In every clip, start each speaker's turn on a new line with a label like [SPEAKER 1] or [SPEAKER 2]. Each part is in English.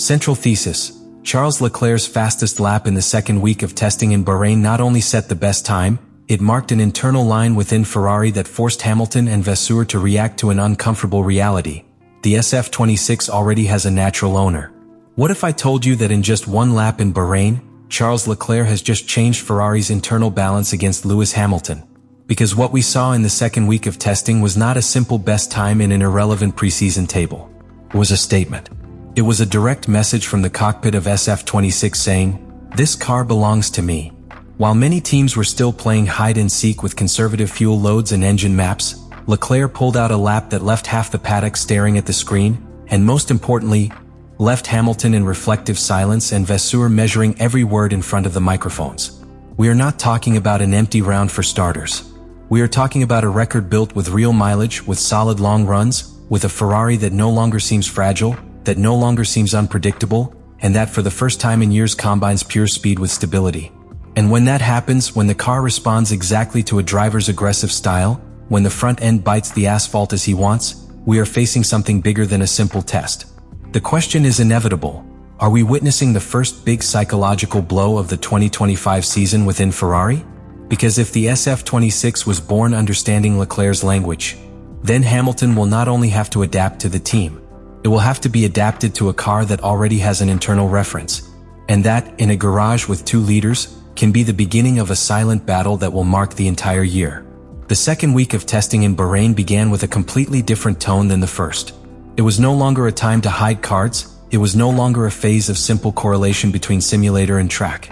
[SPEAKER 1] Central thesis: Charles Leclerc's fastest lap in the second week of testing in Bahrain not only set the best time, it marked an internal line within Ferrari that forced Hamilton and Vasseur to react to an uncomfortable reality. The SF26 already has a natural owner. What if I told you that in just one lap in Bahrain, Charles Leclerc has just changed Ferrari's internal balance against Lewis Hamilton? Because what we saw in the second week of testing was not a simple best time in an irrelevant preseason table. It was a statement. It was a direct message from the cockpit of SF26 saying, "This car belongs to me." While many teams were still playing hide-and-seek with conservative fuel loads and engine maps, Leclerc pulled out a lap that left half the paddock staring at the screen, and most importantly, left Hamilton in reflective silence and Vasseur measuring every word in front of the microphones. We are not talking about an empty round for starters. We are talking about a record built with real mileage, with solid long runs, with a Ferrari that no longer seems fragile, that no longer seems unpredictable, and that for the first time in years combines pure speed with stability. And when that happens, when the car responds exactly to a driver's aggressive style, when the front end bites the asphalt as he wants, we are facing something bigger than a simple test. The question is inevitable. Are we witnessing the first big psychological blow of the 2025 season within Ferrari? Because if the SF26 was born understanding Leclerc's language, then Hamilton will not only have to adapt to the team, it will have to be adapted to a car that already has an internal reference, and that, in a garage with two leaders, can be the beginning of a silent battle that will mark the entire year. The second week of testing in Bahrain began with a completely different tone than the first. It was no longer a time to hide cards, it was no longer a phase of simple correlation between simulator and track.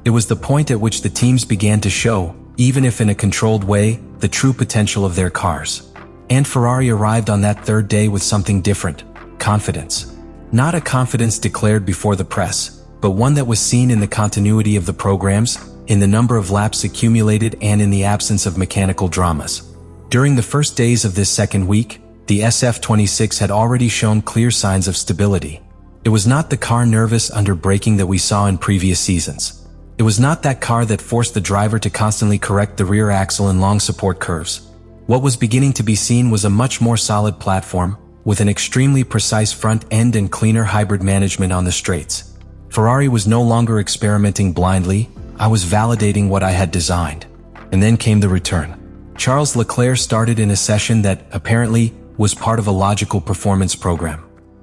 [SPEAKER 1] It was the point at which the teams began to show, even if in a controlled way, the true potential of their cars. And Ferrari arrived on that third day with something different: confidence. Not a confidence declared before the press, but one that was seen in the continuity of the programs, in the number of laps accumulated and in the absence of mechanical dramas. During the first days of this second week, the SF26 had already shown clear signs of stability. It was not the car nervous under braking that we saw in previous seasons. It was not that car that forced the driver to constantly correct the rear axle in long support curves. What was beginning to be seen was a much more solid platform, with an extremely precise front end and cleaner hybrid management on the straights. Ferrari was no longer experimenting blindly, I was validating what I had designed. And then came the return. Charles Leclerc started in a session that, apparently, was part of a logical performance program.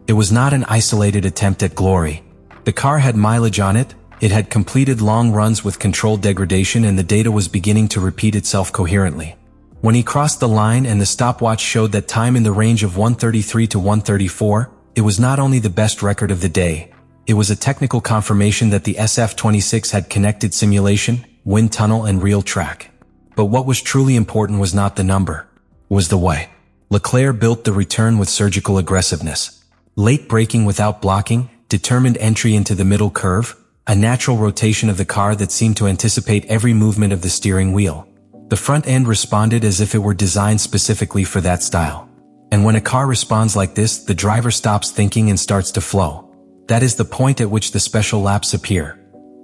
[SPEAKER 1] It was not an isolated attempt at glory. The car had mileage on it, it had completed long runs with controlled degradation, and the data was beginning to repeat itself coherently. When he crossed the line and the stopwatch showed that time in the range of 133 to 134, it was not only the best record of the day, it was a technical confirmation that the SF26 had connected simulation, wind tunnel, and real track. But what was truly important was not the number, it was the way. Leclerc built the return with surgical aggressiveness. Late braking without blocking, determined entry into the middle curve, a natural rotation of the car that seemed to anticipate every movement of the steering wheel. The front end responded as if it were designed specifically for that style. And when a car responds like this, the driver stops thinking and starts to flow. That is the point at which the special laps appear.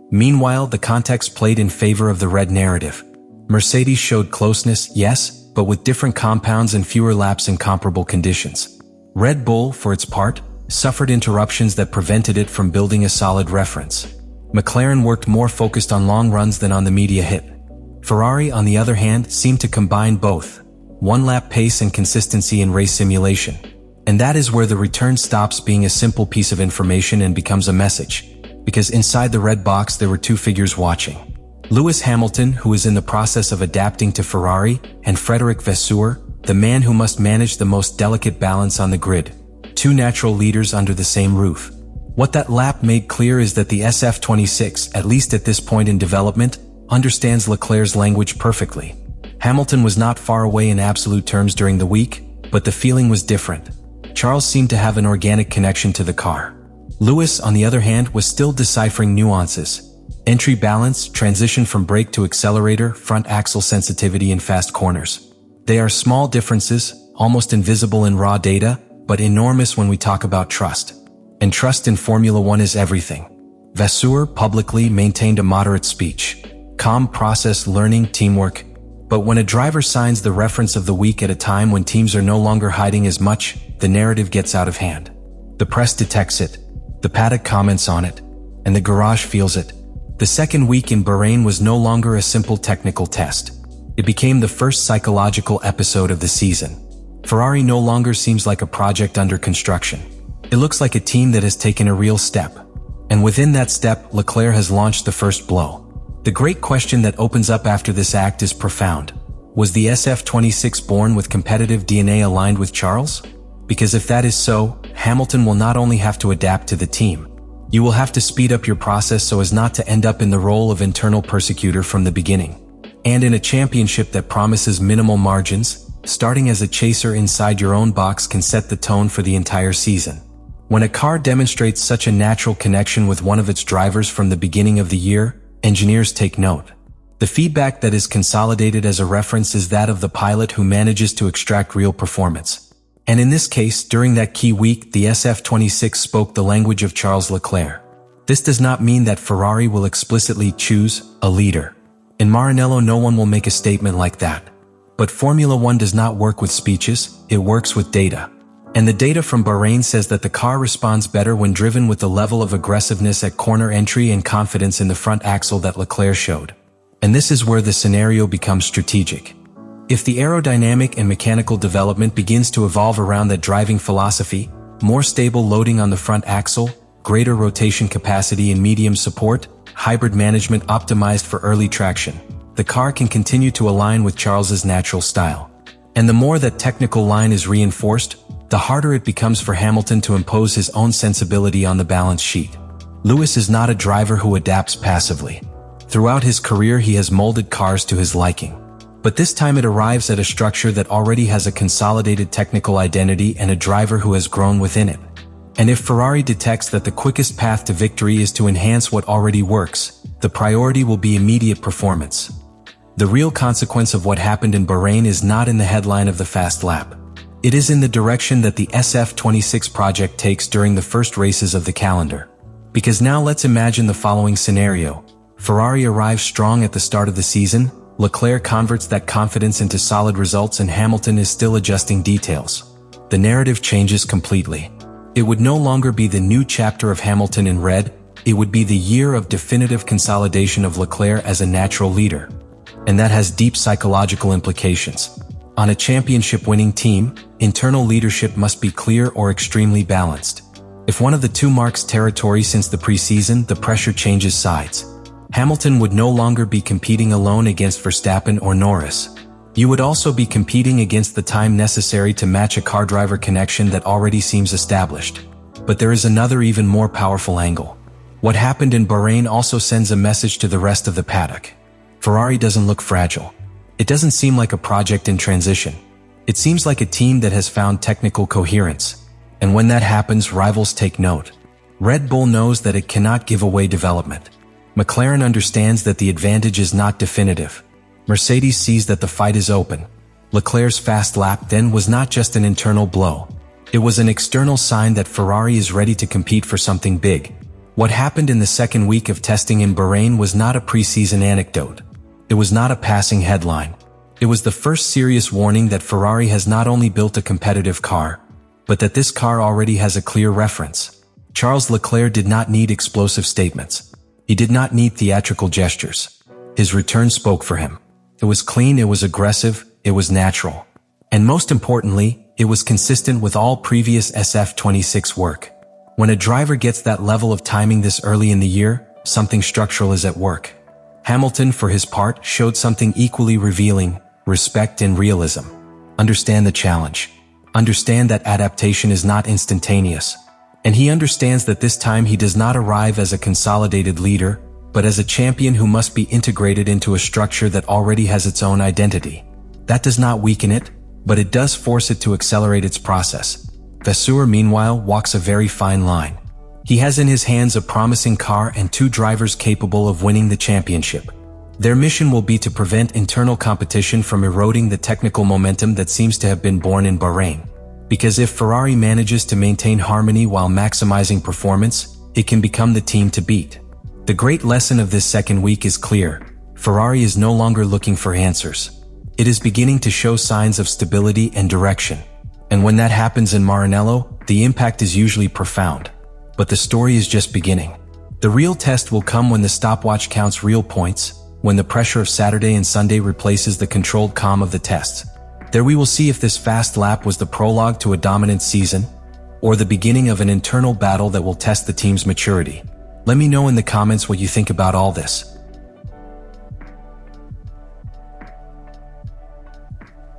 [SPEAKER 1] Meanwhile, the context played in favor of the red narrative. Mercedes showed closeness, yes, but with different compounds and fewer laps in comparable conditions. Red Bull, for its part, suffered interruptions that prevented it from building a solid reference. McLaren worked more focused on long runs than on the media hit. Ferrari, on the other hand, seemed to combine both, one-lap pace and consistency in race simulation. And that is where the return stops being a simple piece of information and becomes a message. Because inside the red box there were two figures watching. Lewis Hamilton, who is in the process of adapting to Ferrari, and Frédéric Vasseur, the man who must manage the most delicate balance on the grid. Two natural leaders under the same roof. What that lap made clear is that the SF26, at least at this point in development, understands Leclerc's language perfectly. Hamilton was not far away in absolute terms during the week, but the feeling was different. Charles seemed to have an organic connection to the car. Lewis, on the other hand, was still deciphering nuances. Entry balance, transition from brake to accelerator, front axle sensitivity in fast corners. They are small differences, almost invisible in raw data, but enormous when we talk about trust. And trust in Formula One is everything. Vasseur publicly maintained a moderate speech. Calm process, learning, teamwork. But when a driver signs the reference of the week at a time when teams are no longer hiding as much, the narrative gets out of hand. The press detects it. The paddock comments on it, and the garage feels it. The second week in Bahrain was no longer a simple technical test. It became the first psychological episode of the season. Ferrari no longer seems like a project under construction. It looks like a team that has taken a real step. And within that step, Leclerc has launched the first blow. The great question that opens up after this act is profound. Was the SF26 born with competitive DNA aligned with Charles? Because if that is so, Hamilton will not only have to adapt to the team. You will have to speed up your process so as not to end up in the role of internal persecutor from the beginning. And in a championship that promises minimal margins, starting as a chaser inside your own box can set the tone for the entire season. When a car demonstrates such a natural connection with one of its drivers from the beginning of the year, engineers take note. The feedback that is consolidated as a reference is that of the pilot who manages to extract real performance. And in this case, during that key week, the SF26 spoke the language of Charles Leclerc. This does not mean that Ferrari will explicitly choose a leader. In Maranello, no one will make a statement like that. But Formula One does not work with speeches, it works with data. And the data from Bahrain says that the car responds better when driven with the level of aggressiveness at corner entry and confidence in the front axle that Leclerc showed. And this is where the scenario becomes strategic. If the aerodynamic and mechanical development begins to evolve around that driving philosophy, more stable loading on the front axle, greater rotation capacity and medium support, hybrid management optimized for early traction, the car can continue to align with Charles's natural style. And the more that technical line is reinforced, the harder it becomes for Hamilton to impose his own sensibility on the balance sheet. Lewis is not a driver who adapts passively. Throughout his career he has molded cars to his liking. But this time it arrives at a structure that already has a consolidated technical identity and a driver who has grown within it. And if Ferrari detects that the quickest path to victory is to enhance what already works, the priority will be immediate performance. The real consequence of what happened in Bahrain is not in the headline of the fast lap. It is in the direction that the SF26 project takes during the first races of the calendar. Because now let's imagine the following scenario. Ferrari arrives strong at the start of the season, Leclerc converts that confidence into solid results and Hamilton is still adjusting details. The narrative changes completely. It would no longer be the new chapter of Hamilton in red, it would be the year of definitive consolidation of Leclerc as a natural leader. And that has deep psychological implications. On a championship-winning team, internal leadership must be clear or extremely balanced. If one of the two marks territory since the preseason, the pressure changes sides. Hamilton would no longer be competing alone against Verstappen or Norris. You would also be competing against the time necessary to match a car-driver connection that already seems established. But there is another even more powerful angle. What happened in Bahrain also sends a message to the rest of the paddock. Ferrari doesn't look fragile. It doesn't seem like a project in transition. It seems like a team that has found technical coherence. And when that happens, rivals take note. Red Bull knows that it cannot give away development. McLaren understands that the advantage is not definitive. Mercedes sees that the fight is open. Leclerc's fast lap then was not just an internal blow. It was an external sign that Ferrari is ready to compete for something big. What happened in the second week of testing in Bahrain was not a preseason anecdote. It was not a passing headline. It was the first serious warning that Ferrari has not only built a competitive car, but that this car already has a clear reference. Charles Leclerc did not need explosive statements. He did not need theatrical gestures. His return spoke for him. It was clean, it was aggressive, it was natural. And most importantly, it was consistent with all previous SF26 work. When a driver gets that level of timing this early in the year, something structural is at work. Hamilton, for his part, showed something equally revealing: respect and realism. Understand the challenge. Understand that adaptation is not instantaneous. And he understands that this time he does not arrive as a consolidated leader, but as a champion who must be integrated into a structure that already has its own identity. That does not weaken it, but it does force it to accelerate its process. Vasseur, meanwhile, walks a very fine line. He has in his hands a promising car and two drivers capable of winning the championship. Their mission will be to prevent internal competition from eroding the technical momentum that seems to have been born in Bahrain. Because if Ferrari manages to maintain harmony while maximizing performance, it can become the team to beat. The great lesson of this second week is clear. Ferrari is no longer looking for answers. It is beginning to show signs of stability and direction. And when that happens in Maranello, the impact is usually profound. But the story is just beginning. The real test will come when the stopwatch counts real points, when the pressure of Saturday and Sunday replaces the controlled calm of the tests. There we will see if this fast lap was the prologue to a dominant season, or the beginning of an internal battle that will test the team's maturity. Let me know in the comments what you think about all this.